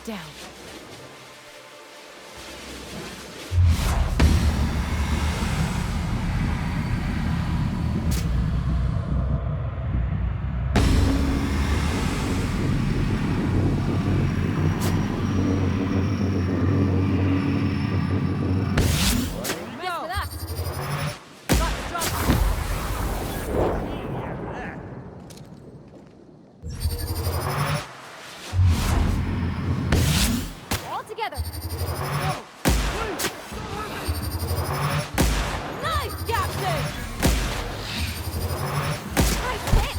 down. Mess with us! Got the drop. All together! Nice, Captain! Nice hit!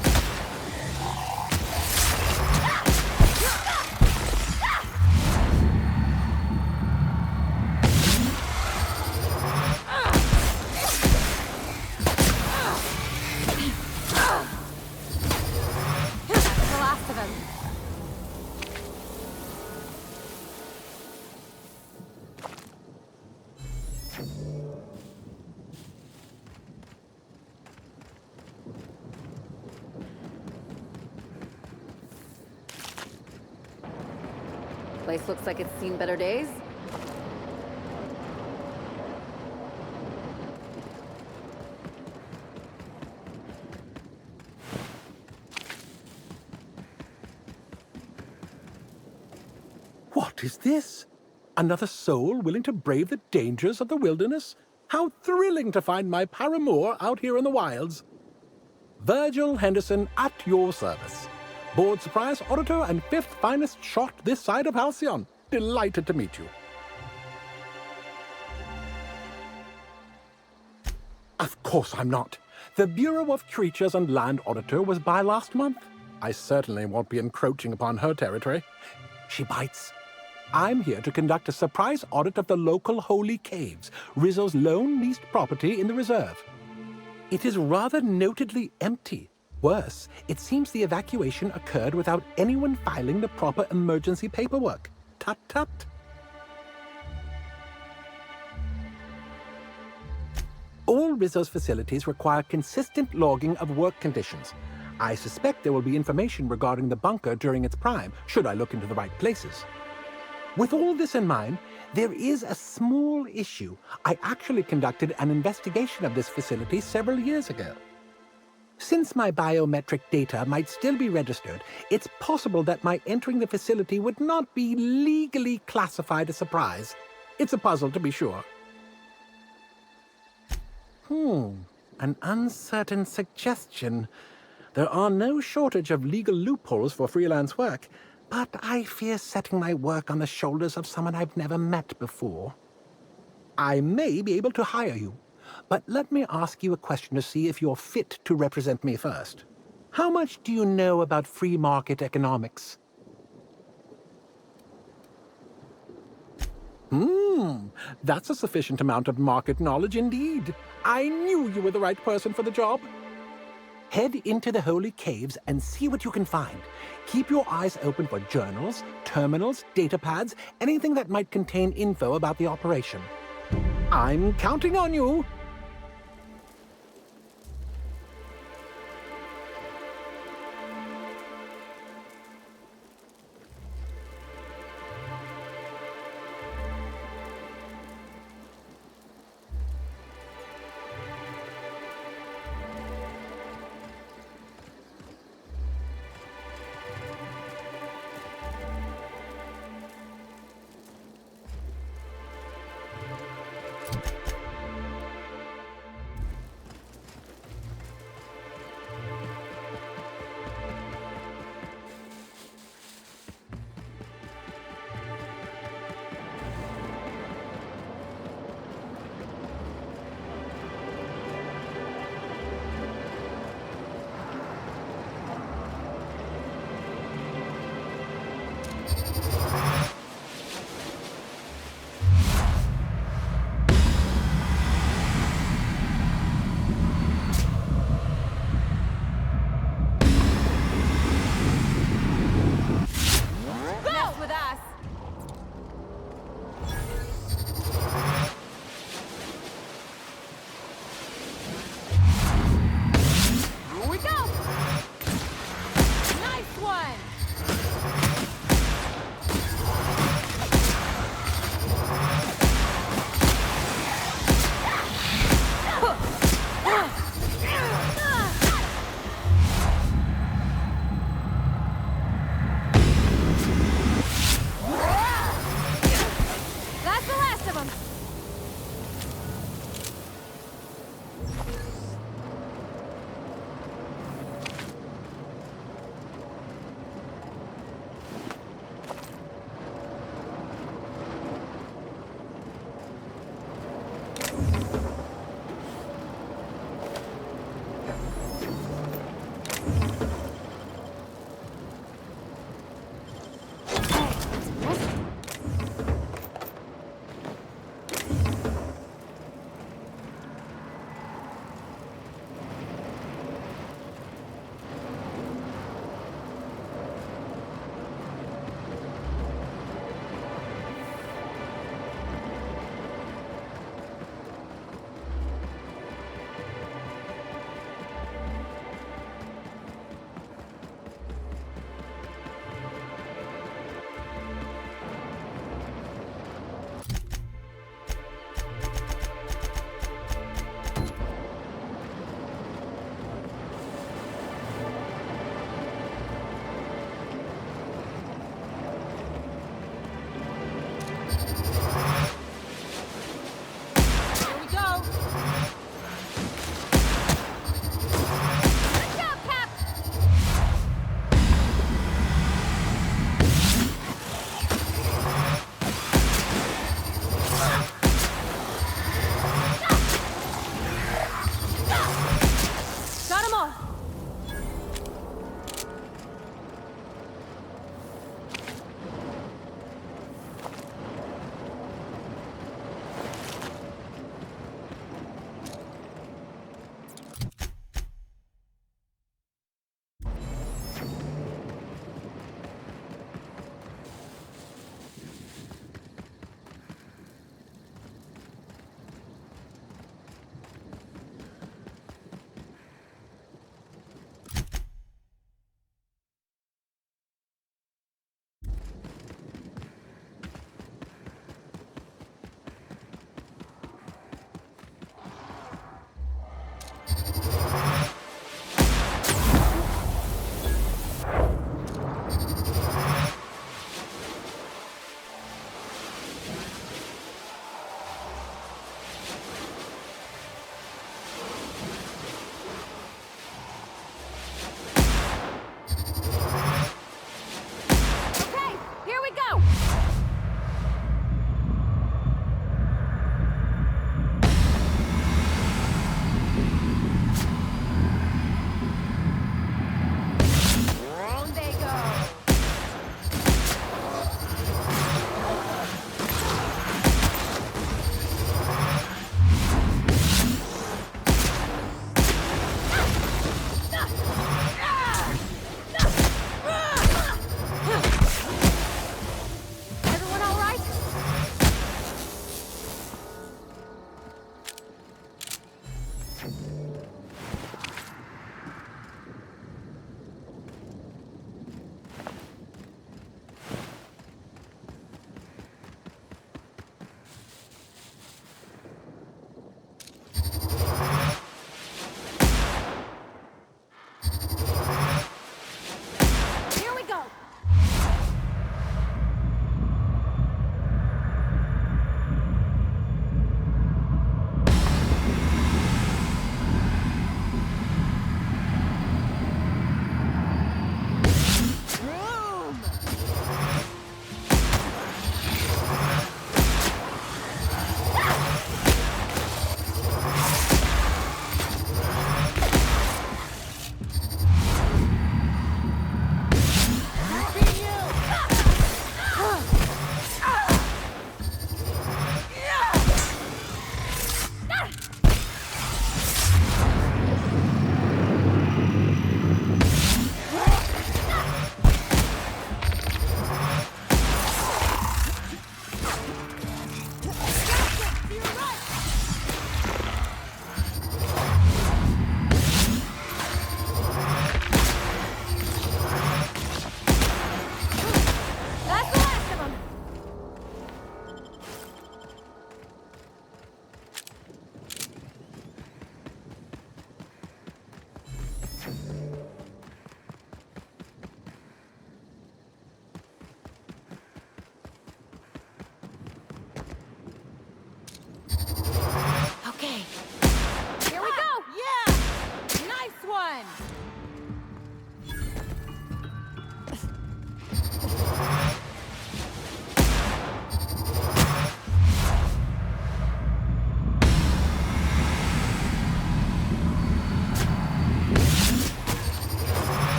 That's the last of them. Place looks like it's seen better days. What is this? Another soul willing to brave the dangers of the wilderness? How thrilling to find my paramour out here in the wilds. Virgil Henderson at your service. Board surprise auditor and fifth finest shot this side of Halcyon. Delighted to meet you. Of course I'm not. The Bureau of Creatures and Land Auditor was by last month. I certainly won't be encroaching upon her territory. She bites. I'm here to conduct a surprise audit of the local holy caves, Rizzo's lone leased property in the reserve. It is rather notedly empty. Worse, it seems the evacuation occurred without anyone filing the proper emergency paperwork. Tut tut. All Rizzo's facilities require consistent logging of work conditions. I suspect there will be information regarding the bunker during its prime, should I look into the right places. With all this in mind, there is a small issue. I actually conducted an investigation of this facility several years ago. Since my biometric data might still be registered, it's possible that my entering the facility would not be legally classified a surprise. It's a puzzle, to be sure. An uncertain suggestion. There are no shortage of legal loopholes for freelance work, but I fear setting my work on the shoulders of someone I've never met before. I may be able to hire you, but let me ask you a question to see if you're fit to represent me first. How much do you know about free market economics? That's a sufficient amount of market knowledge indeed. I knew you were the right person for the job. Head into the holy caves and see what you can find. Keep your eyes open for journals, terminals, datapads, anything that might contain info about the operation. I'm counting on you.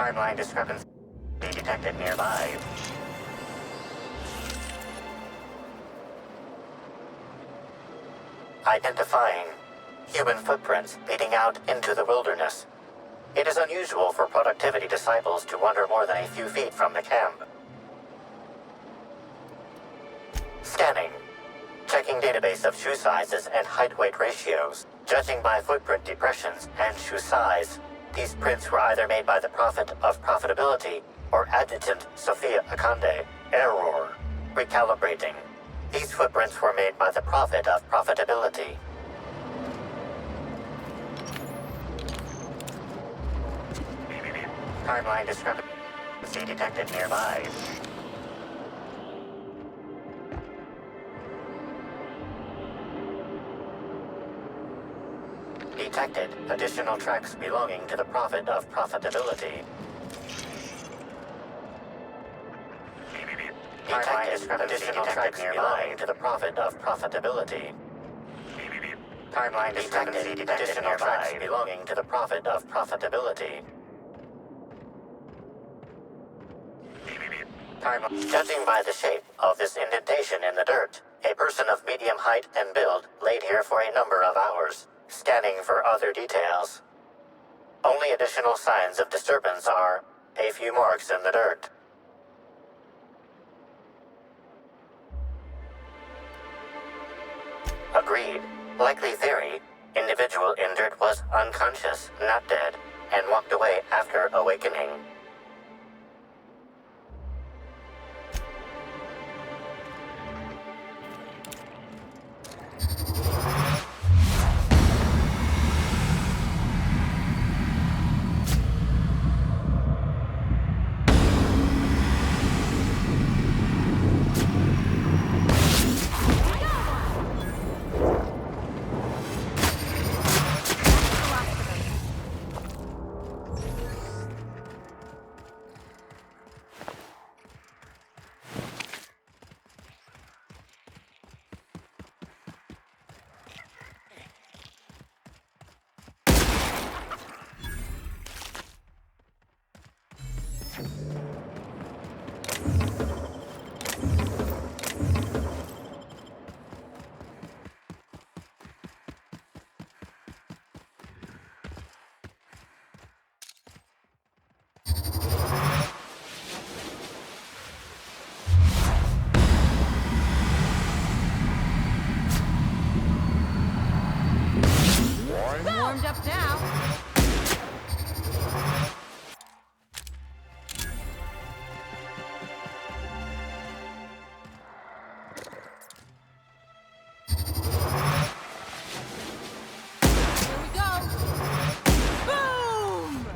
Timeline discrepancy detected nearby. Identifying human footprints leading out into the wilderness. It is unusual for productivity disciples to wander more than a few feet from the camp. Scanning. Checking database of shoe sizes and height-weight ratios. Judging by footprint depressions and shoe size, these prints were either made by the Prophet of Profitability or Adjutant Sophia Akande. Error. Recalibrating. These footprints were made by the Prophet of Profitability. Timeline discrepancy detected nearby. Detected additional tracks belonging to the Prophet of Profitability. Detected additional tracks belonging to the Prophet of Profitability. Timeline detected additional tracks belonging to the Prophet of Profitability. Judging by the shape of this indentation in the dirt, a person of medium height and build laid here for a number of hours, scanning for other details. Only additional signs of disturbance are a few marks in the dirt. Agreed. Likely theory. Individual injured was unconscious, not dead, and walked away after awakening. Warmed up now. Here we go. Boom!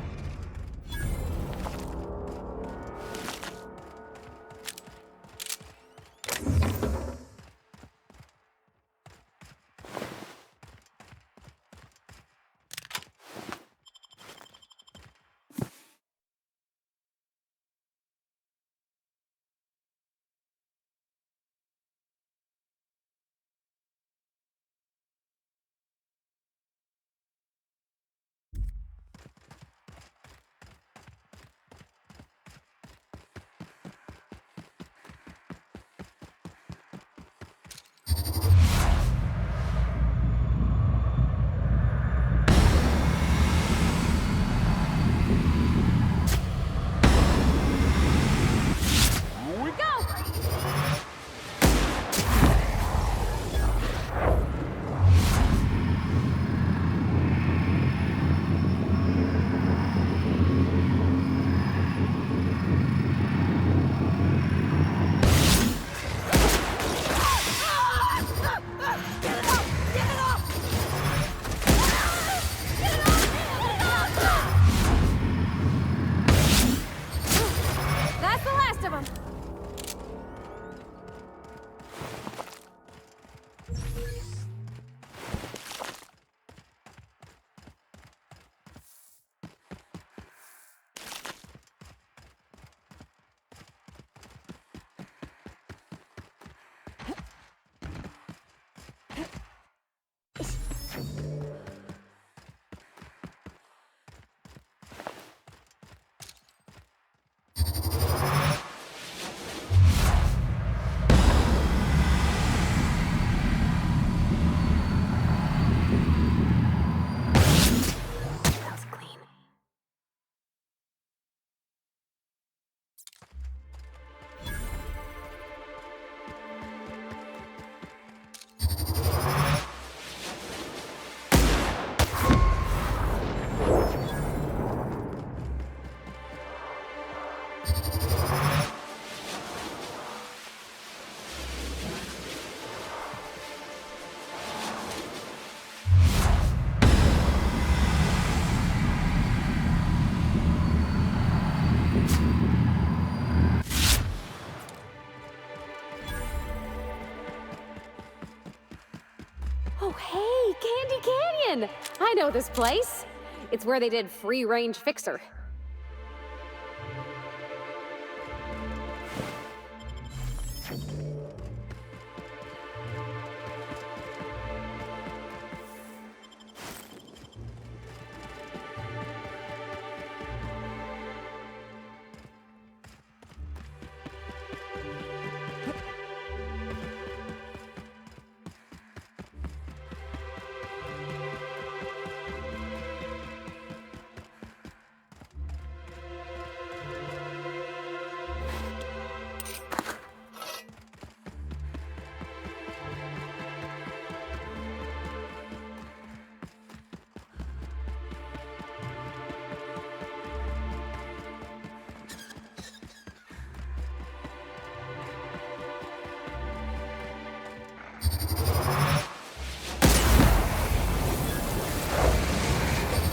in! I know this place. It's where they did Free Range Fixer.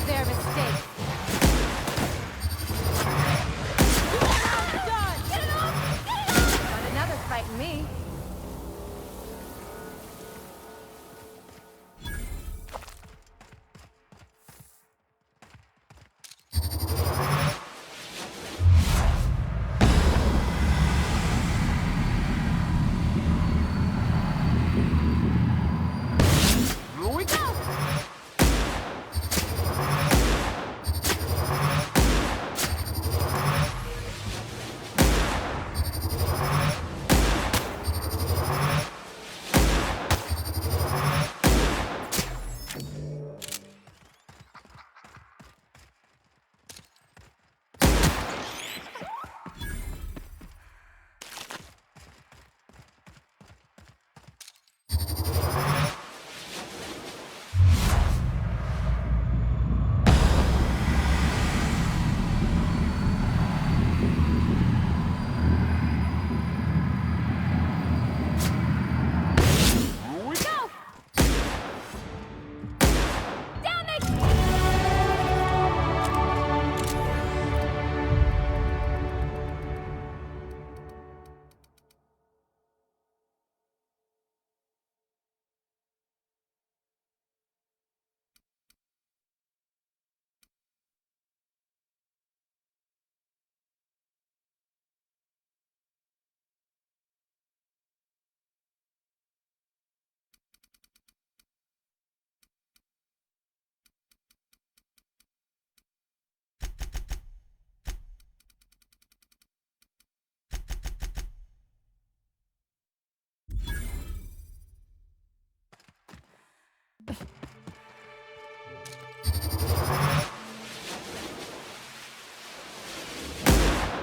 Their mistake. Done! Get it off! Get it off! Not another fighting me. Here we go!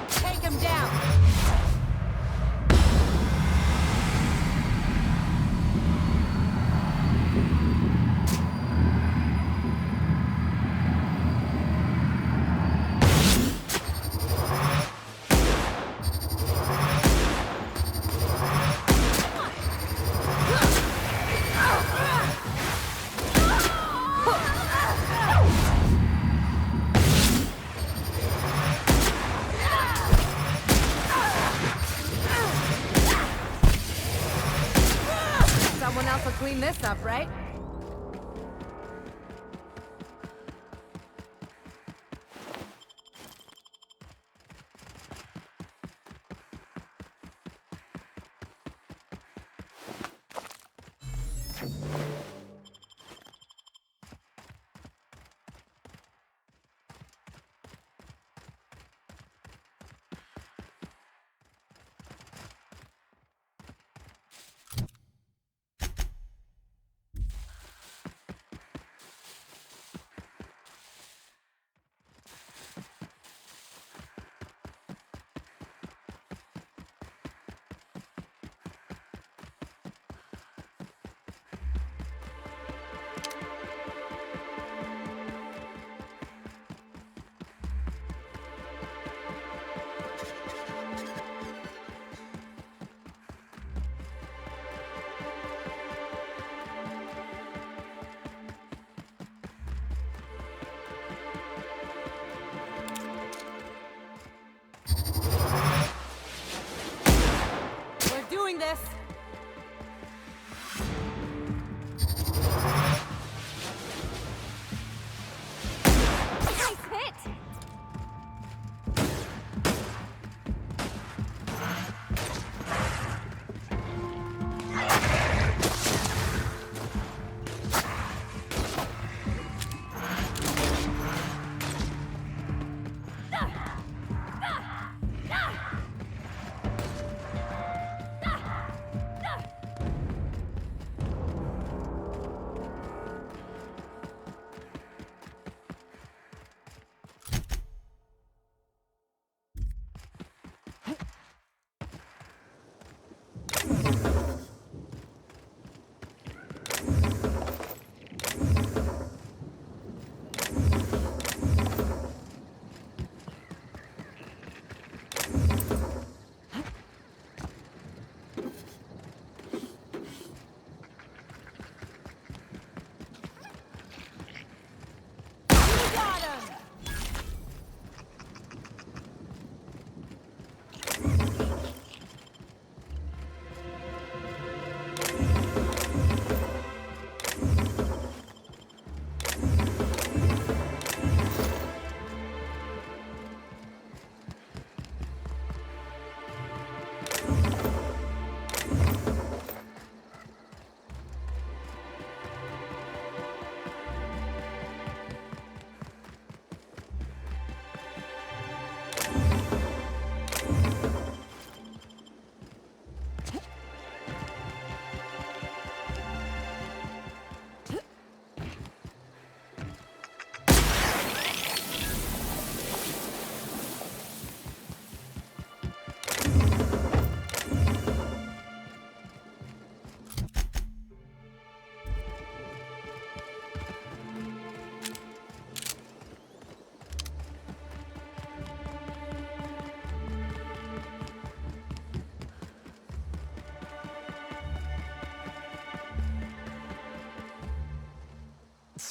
Take him down! Someone else will clean this up, right?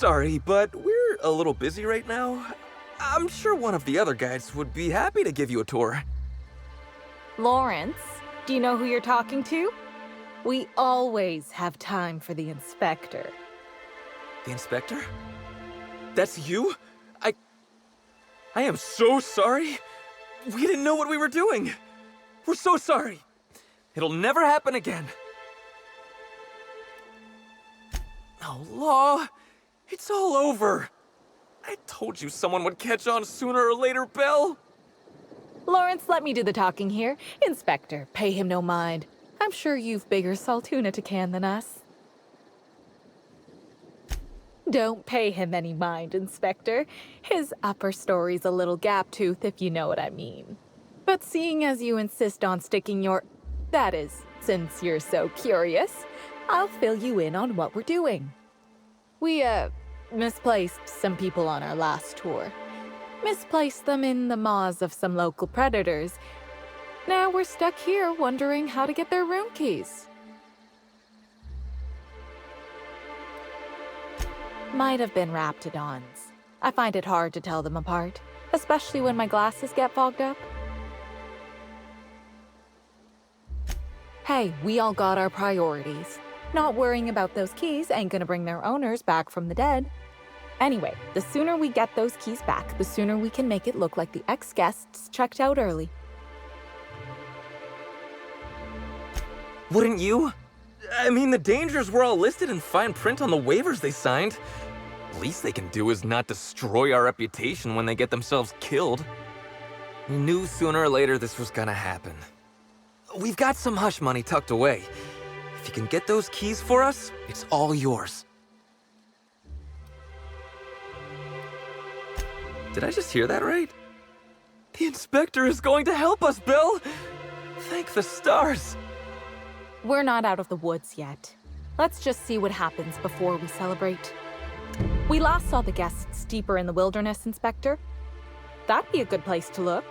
sorry, but we're a little busy right now. I'm sure one of the other guides would be happy to give you a tour. Lawrence, do you know who you're talking to? We always have time for the inspector. The inspector? That's you? I am so sorry. We didn't know what we were doing. We're so sorry. It'll never happen again. Oh, Law, it's all over. I told you someone would catch on sooner or later, Belle. Lawrence, let me do the talking here. Inspector, pay him no mind. I'm sure you've bigger saltuna to can than us. Don't pay him any mind, Inspector. His upper story's a little gap-toothed, if you know what I mean. But seeing as you insist on sticking your... That is, since you're so curious, I'll fill you in on what we're doing. We, misplaced some people on our last tour. Misplaced them in the maws of some local predators. Now we're stuck here wondering how to get their room keys. Might have been Raptidons. I find it hard to tell them apart, especially when my glasses get fogged up. Hey, we all got our priorities. Not worrying about those keys ain't gonna bring their owners back from the dead. Anyway, the sooner we get those keys back, the sooner we can make it look like the ex-guests checked out early. Wouldn't you? I mean, the dangers were all listed in fine print on the waivers they signed. Least they can do is not destroy our reputation when they get themselves killed. We knew sooner or later this was gonna happen. We've got some hush money tucked away. If you can get those keys for us, it's all yours. Did I just hear that right? The inspector is going to help us, Bill! Thank the stars! We're not out of the woods yet. Let's just see what happens before we celebrate. We last saw the guests deeper in the wilderness, Inspector. That'd be a good place to look.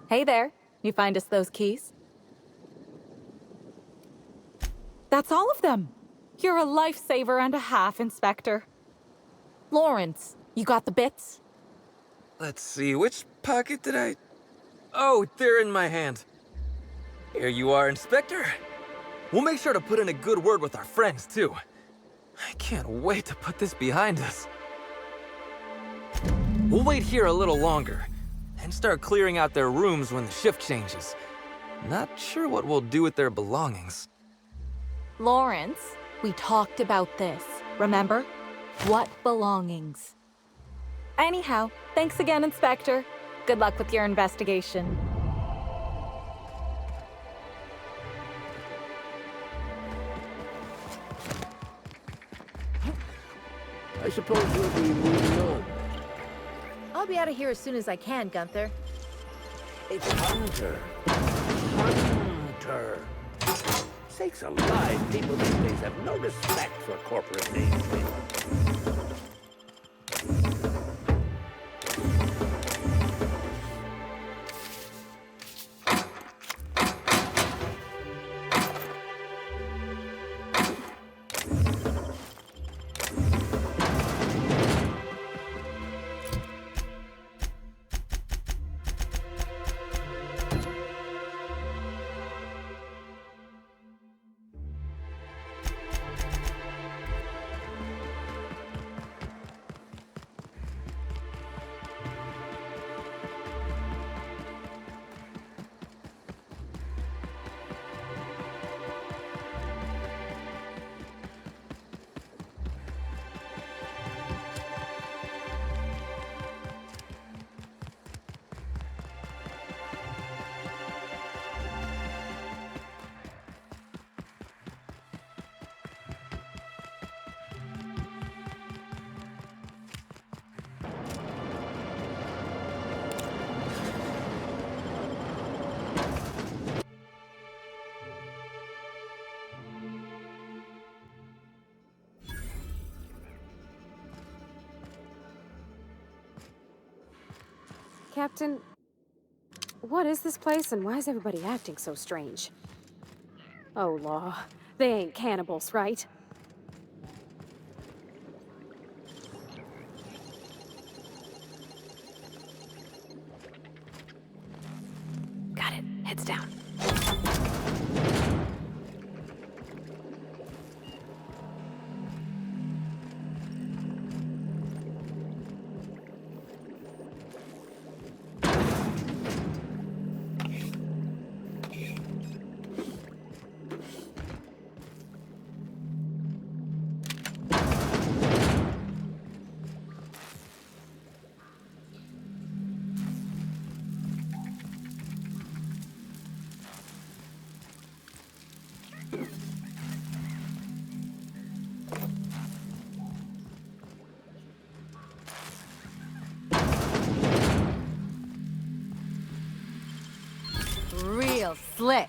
Hey there, you find us those keys? That's all of them! You're a lifesaver and a half, Inspector. Lawrence, you got the bits? Let's see, which pocket did I... Oh, they're in my hand. Here you are, Inspector. We'll make sure to put in a good word with our friends, too. I can't wait to put this behind us. We'll wait here a little longer, and start clearing out their rooms when the shift changes. Not sure what we'll do with their belongings. Lawrence, we talked about this, remember? What belongings? Anyhow, thanks again, Inspector. Good luck with your investigation. I suppose you'll be moving on. I'll be out of here as soon as I can, Gunther. It's Hunter. Hunter. Sakes alive, people these days have no respect for corporate names. Captain, what is this place and why is everybody acting so strange? Oh, law. They ain't cannibals, right? Got it. Heads down. Real slick.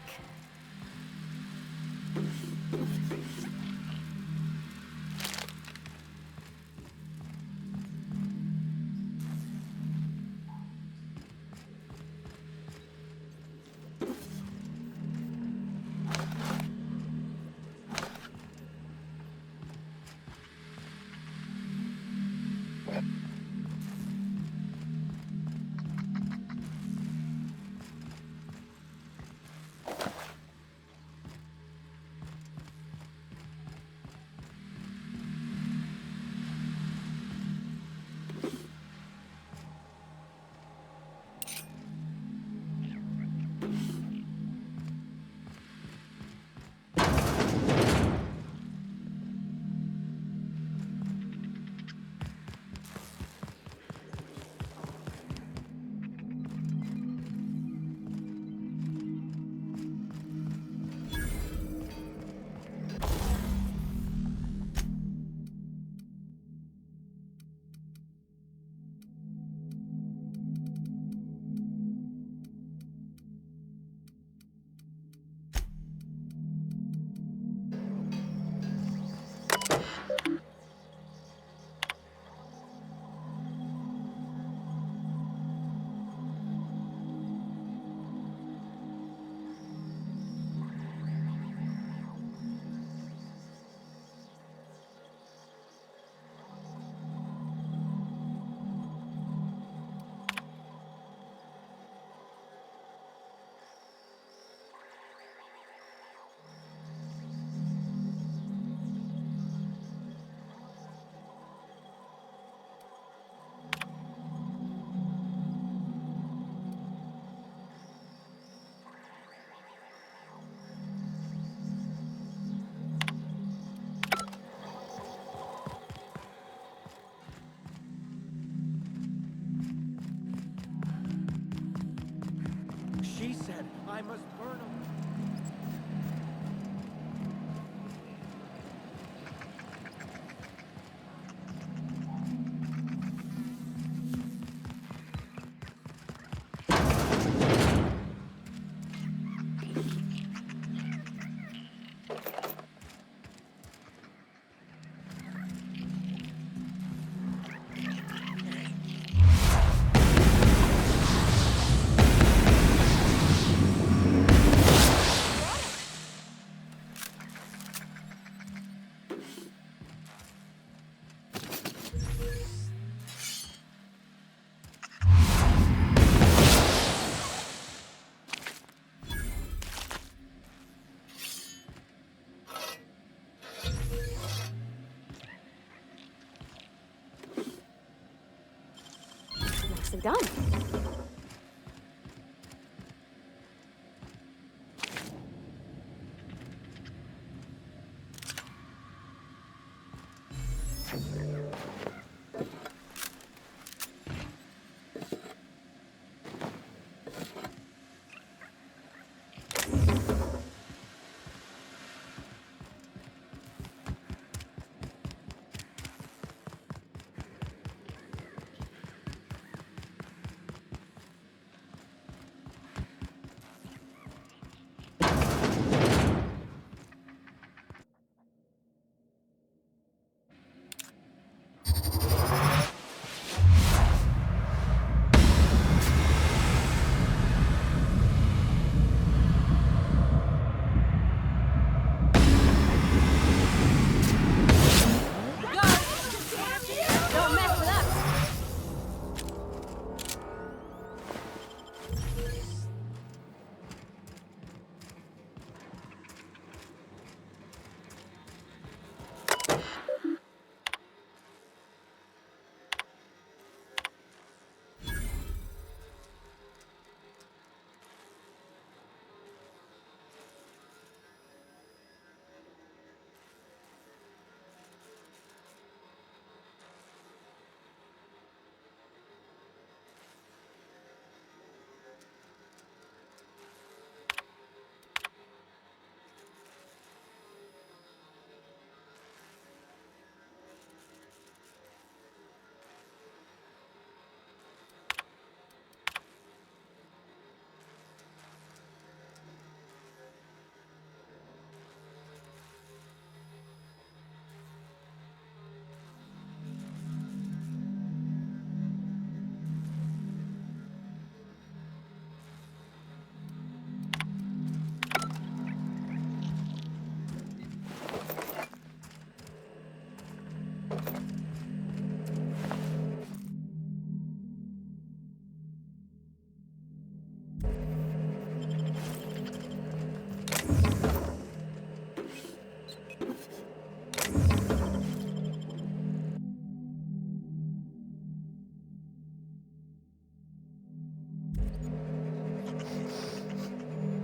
She said I must burn them. nicely done. Don't mess with us!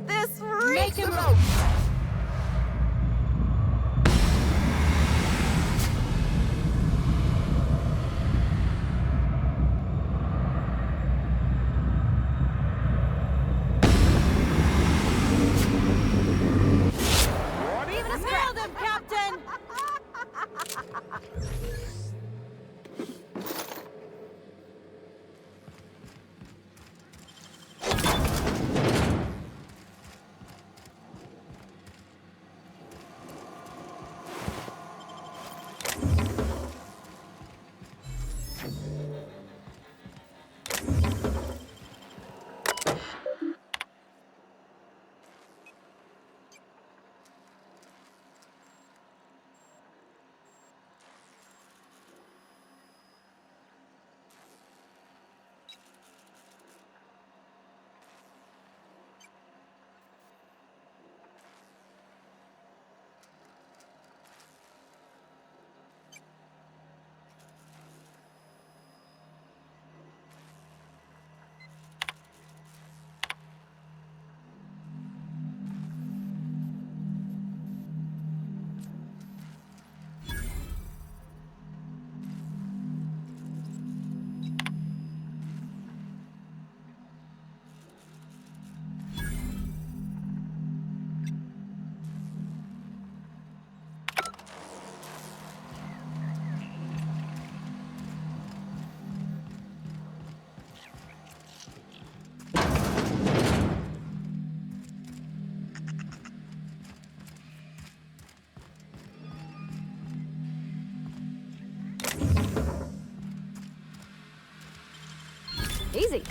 This reeks! Make him roast! Nailed him, Captain! Easy.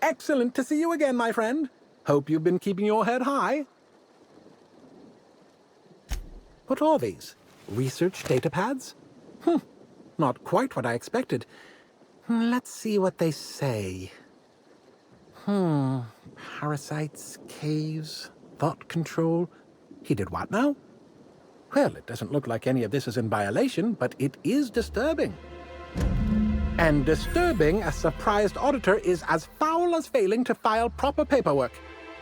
Excellent to see you again, my friend. Hope you've been keeping your head high. What are these? Research data pads? Not quite what I expected. Let's see what they say. Parasites, caves, thought control. He did what now? Well, it doesn't look like any of this is in violation, but it is disturbing. And disturbing a surprised auditor is as foul as failing to file proper paperwork.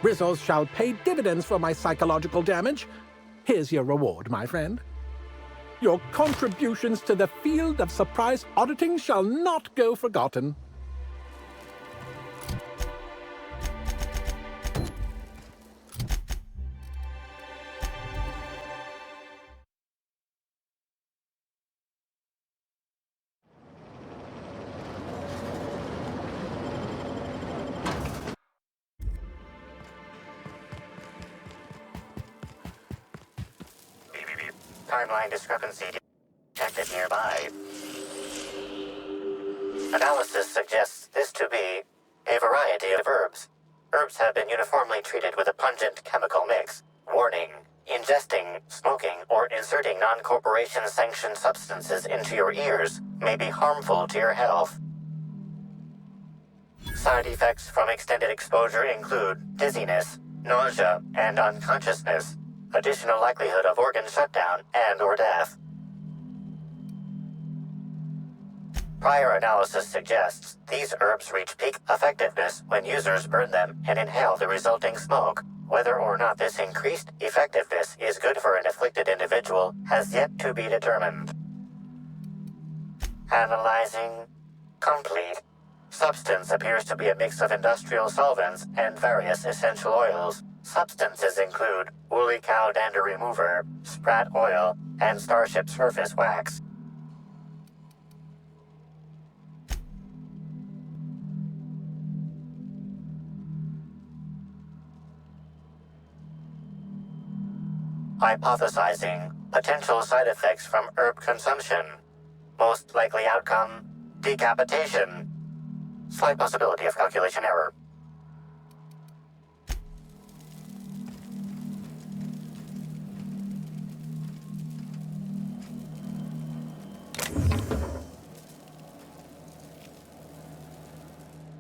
Rizos shall pay dividends for my psychological damage. Here's your reward, my friend. Your contributions to the field of surprise auditing shall not go forgotten. Timeline discrepancy detected nearby. Analysis suggests this to be a variety of herbs. Herbs have been uniformly treated with a pungent chemical mix. Warning: ingesting, smoking, or inserting non-corporation sanctioned substances into your ears may be harmful to your health. Side effects from extended exposure include dizziness, nausea, and unconsciousness. Additional likelihood of organ shutdown and/or death. Prior analysis suggests these herbs reach peak effectiveness when users burn them and inhale the resulting smoke. Whether or not this increased effectiveness is good for an afflicted individual has yet to be determined. Analyzing complete. Substance appears to be a mix of industrial solvents and various essential oils. Substances include woolly cow dander remover, sprat oil, and starship surface wax. Hypothesizing potential side effects from herb consumption. Most likely outcome, decapitation. Slight possibility of calculation error.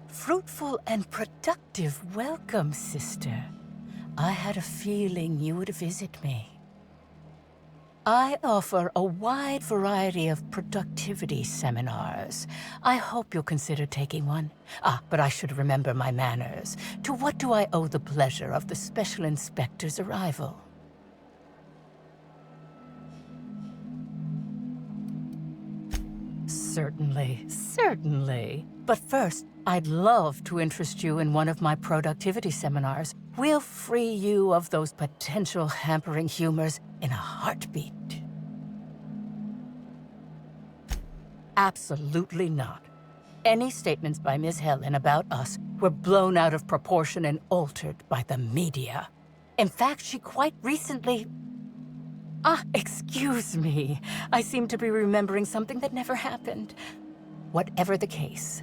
Fruitful and productive welcome, sister. I had a feeling you would visit me. I offer a wide variety of productivity seminars. I hope you'll consider taking one. But I should remember my manners. To what do I owe the pleasure of the Special Inspector's arrival? Certainly, certainly. But first, I'd love to interest you in one of my productivity seminars. We'll free you of those potential hampering humors in a heartbeat. Absolutely not. Any statements by Ms. Helen about us were blown out of proportion and altered by the media. In fact, she quite recently... excuse me. I seem to be remembering something that never happened. Whatever the case,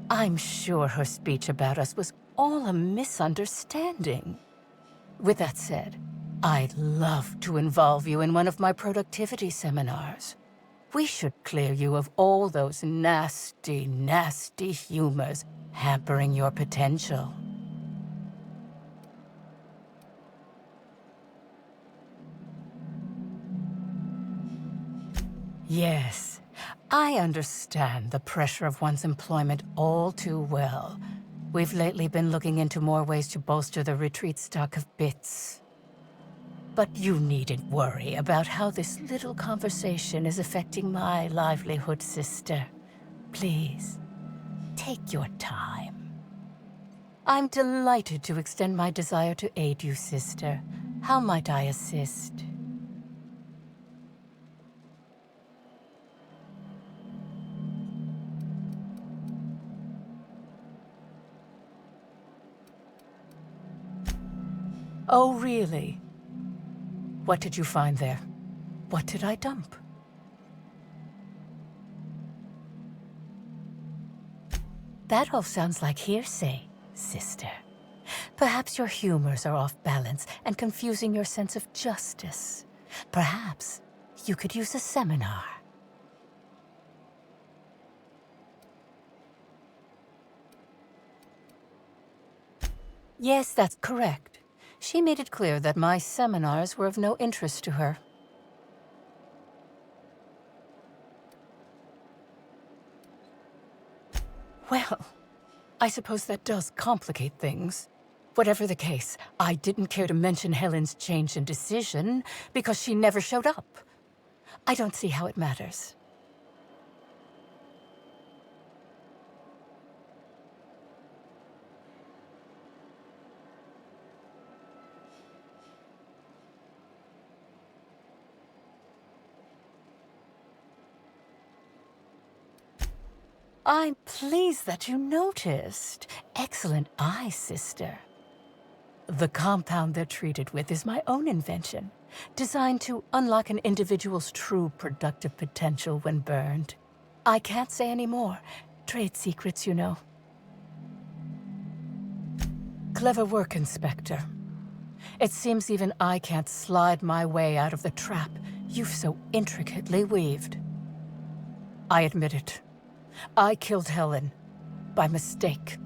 I'm sure her speech about us was all a misunderstanding. With that said, I'd love to involve you in one of my productivity seminars. We should clear you of all those nasty, nasty humors hampering your potential. Yes, I understand the pressure of one's employment all too well. We've lately been looking into more ways to bolster the retreat stock of bits. But you needn't worry about how this little conversation is affecting my livelihood, sister. Please, take your time. I'm delighted to extend my desire to aid you, sister. How might I assist? Oh, really? What did you find there? What did I dump? That all sounds like hearsay. sister. Perhaps your humors are off balance and confusing your sense of justice. Perhaps you could use a seminar. Yes, that's correct. She made it clear that my seminars were of no interest to her. Well, I suppose that does complicate things. Whatever the case, I didn't care to mention Helen's change in decision because she never showed up. I don't see how it matters. I'm pleased that you noticed. Excellent eye, sister. The compound they're treated with is my own invention, designed to unlock an individual's true productive potential when burned. I can't say any more. Trade secrets, you know. Clever work, Inspector. It seems even I can't slide my way out of the trap you've so intricately weaved. I admit it. I killed Helen, by mistake.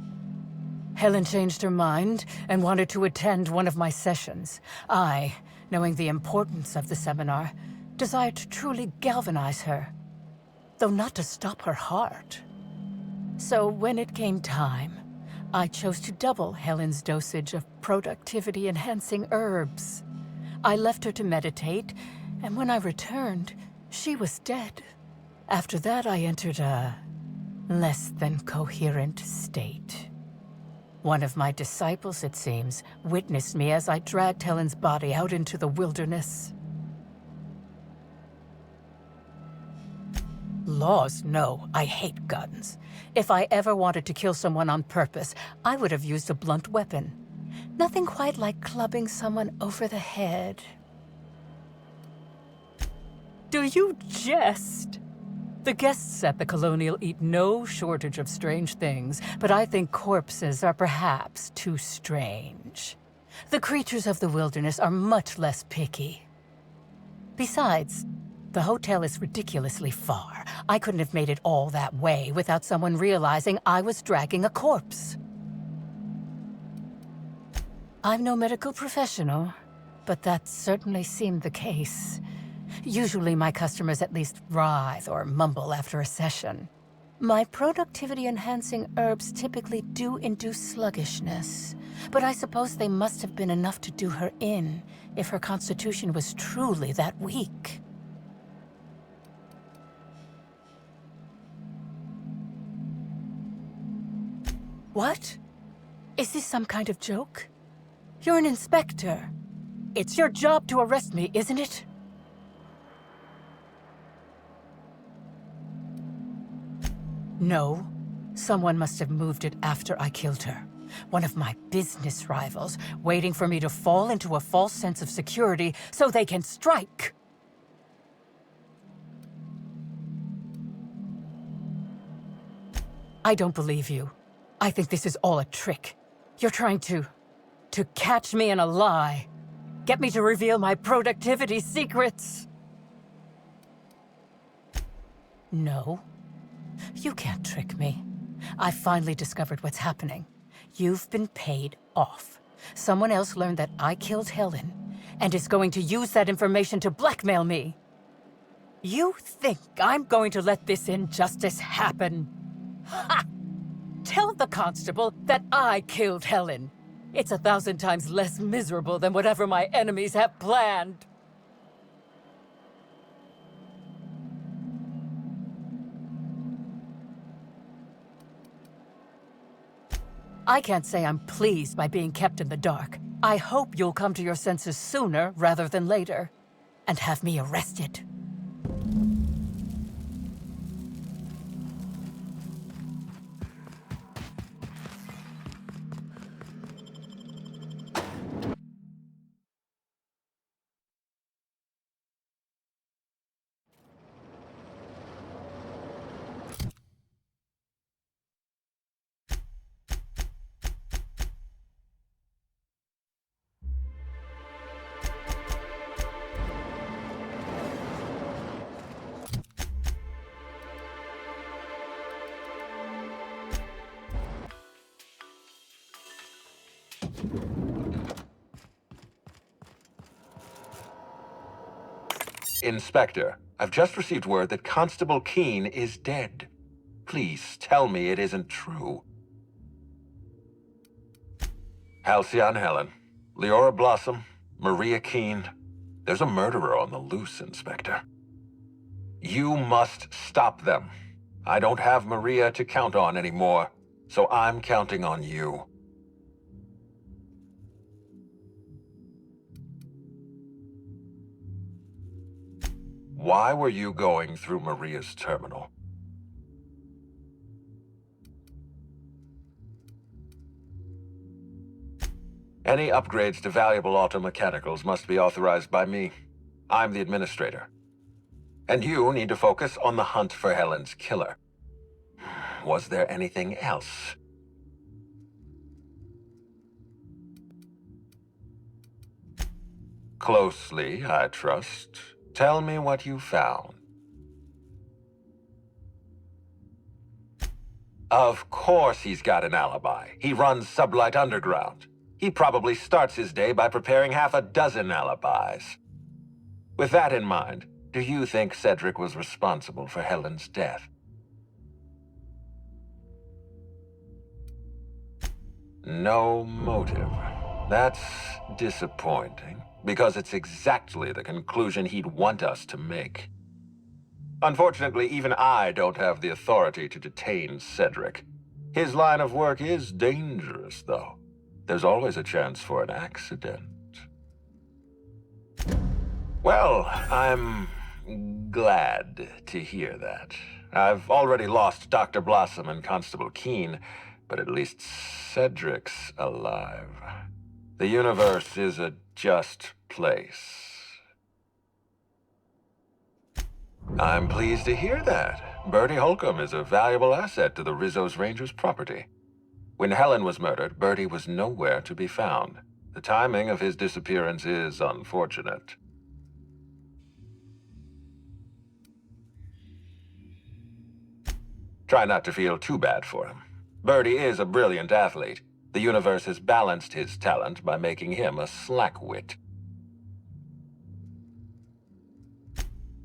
Helen changed her mind and wanted to attend one of my sessions. I, knowing the importance of the seminar, desired to truly galvanize her, though not to stop her heart. So when it came time, I chose to double Helen's dosage of productivity-enhancing herbs. I left her to meditate, and when I returned, she was dead. After that, I entered a less than coherent state. One of my disciples, it seems, witnessed me as I dragged Helen's body out into the wilderness. Laws, no. I hate guns. If I ever wanted to kill someone on purpose, I would have used a blunt weapon. Nothing quite like clubbing someone over the head. Do you jest? The guests at the Colonial eat no shortage of strange things, but I think corpses are perhaps too strange. The creatures of the wilderness are much less picky. Besides, the hotel is ridiculously far. I couldn't have made it all that way without someone realizing I was dragging a corpse. I'm no medical professional, but that certainly seemed the case. Usually my customers at least writhe or mumble after a session. My productivity-enhancing herbs typically do induce sluggishness, but I suppose they must have been enough to do her in if her constitution was truly that weak. What? Is this some kind of joke? You're an inspector. It's your job to arrest me, isn't it? No. Someone must have moved it after I killed her. One of my business rivals, waiting for me to fall into a false sense of security so they can strike. I don't believe you. I think this is all a trick. You're trying to catch me in a lie. Get me to reveal my productivity secrets. No. You can't trick me. I finally discovered what's happening. You've been paid off. Someone else learned that I killed Helen, and is going to use that information to blackmail me. You think I'm going to let this injustice happen? Ha! Tell the constable that I killed Helen. It's 1,000 times less miserable than whatever my enemies have planned. I can't say I'm pleased by being kept in the dark. I hope you'll come to your senses sooner rather than later, and have me arrested. Inspector, I've just received word that Constable Keene is dead. Please tell me it isn't true. Halcyon Helen, Leora Blossom, Maria Keene. There's a murderer on the loose, Inspector. You must stop them. I don't have Maria to count on anymore, so I'm counting on you. Why were you going through Maria's terminal? Any upgrades to valuable automechanicals must be authorized by me. I'm the administrator. And you need to focus on the hunt for Helen's killer. Was there anything else? Closely, I trust. Tell me what you found. Of course he's got an alibi. He runs Sublight Underground. He probably starts his day by preparing half a dozen alibis. With that in mind, do you think Cedric was responsible for Helen's death? No motive. That's disappointing, because it's exactly the conclusion he'd want us to make. Unfortunately, even I don't have the authority to detain Cedric. His line of work is dangerous, though. There's always a chance for an accident. Well, I'm glad to hear that. I've already lost Dr. Blossom and Constable Keene, but at least Cedric's alive. The universe is a just place. I'm pleased to hear that. Bertie Holcomb is a valuable asset to the Rizzo's Rangers property. When Helen was murdered, Bertie was nowhere to be found. The timing of his disappearance is unfortunate. Try not to feel too bad for him. Bertie is a brilliant athlete. The universe has balanced his talent by making him a slackwit.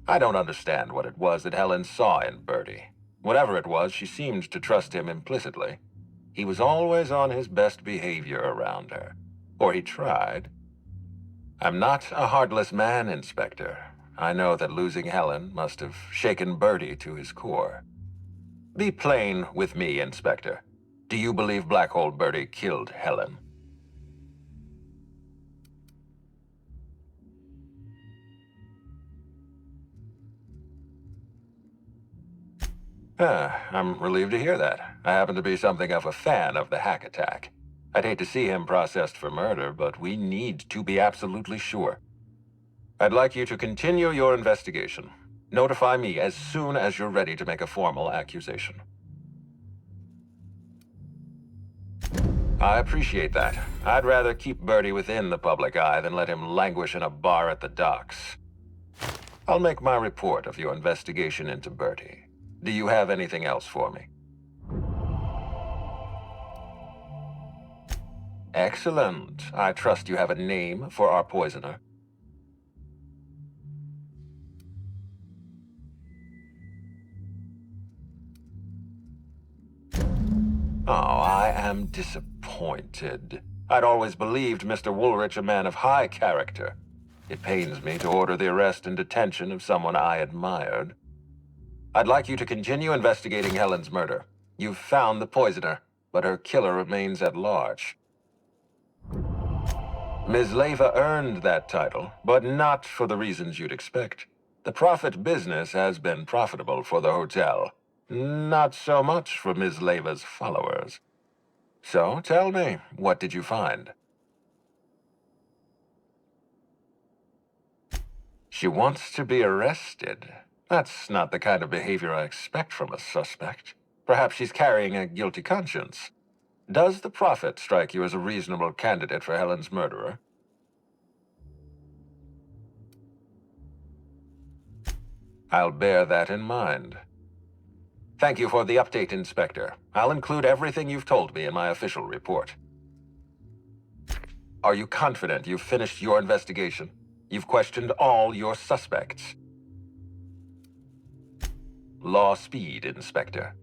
I don't understand what it was that Helen saw in Bertie. Whatever it was, she seemed to trust him implicitly. He was always on his best behavior around her. Or he tried. I'm not a heartless man, Inspector. I know that losing Helen must have shaken Bertie to his core. Be plain with me, Inspector. Do you believe Black Hole Bertie killed Helen? I'm relieved to hear that. I happen to be something of a fan of the hack attack. I'd hate to see him processed for murder, but we need to be absolutely sure. I'd like you to continue your investigation. Notify me as soon as you're ready to make a formal accusation. I appreciate that. I'd rather keep Bertie within the public eye than let him languish in a bar at the docks. I'll make my report of your investigation into Bertie. Do you have anything else for me? Excellent. I trust you have a name for our poisoner. Oh, I am disappointed. I'd always believed Mr. Woolrich a man of high character. It pains me to order the arrest and detention of someone I admired. I'd like you to continue investigating Helen's murder. You've found the poisoner, but her killer remains at large. Ms. Leyva earned that title, but not for the reasons you'd expect. The profit business has been profitable for the hotel. Not so much for Ms. Leyva's followers. So, tell me, what did you find? She wants to be arrested. That's not the kind of behavior I expect from a suspect. Perhaps she's carrying a guilty conscience. Does the Prophet strike you as a reasonable candidate for Helen's murderer? I'll bear that in mind. Thank you for the update, Inspector. I'll include everything you've told me in my official report. Are you confident you've finished your investigation? You've questioned all your suspects. Law speed, Inspector.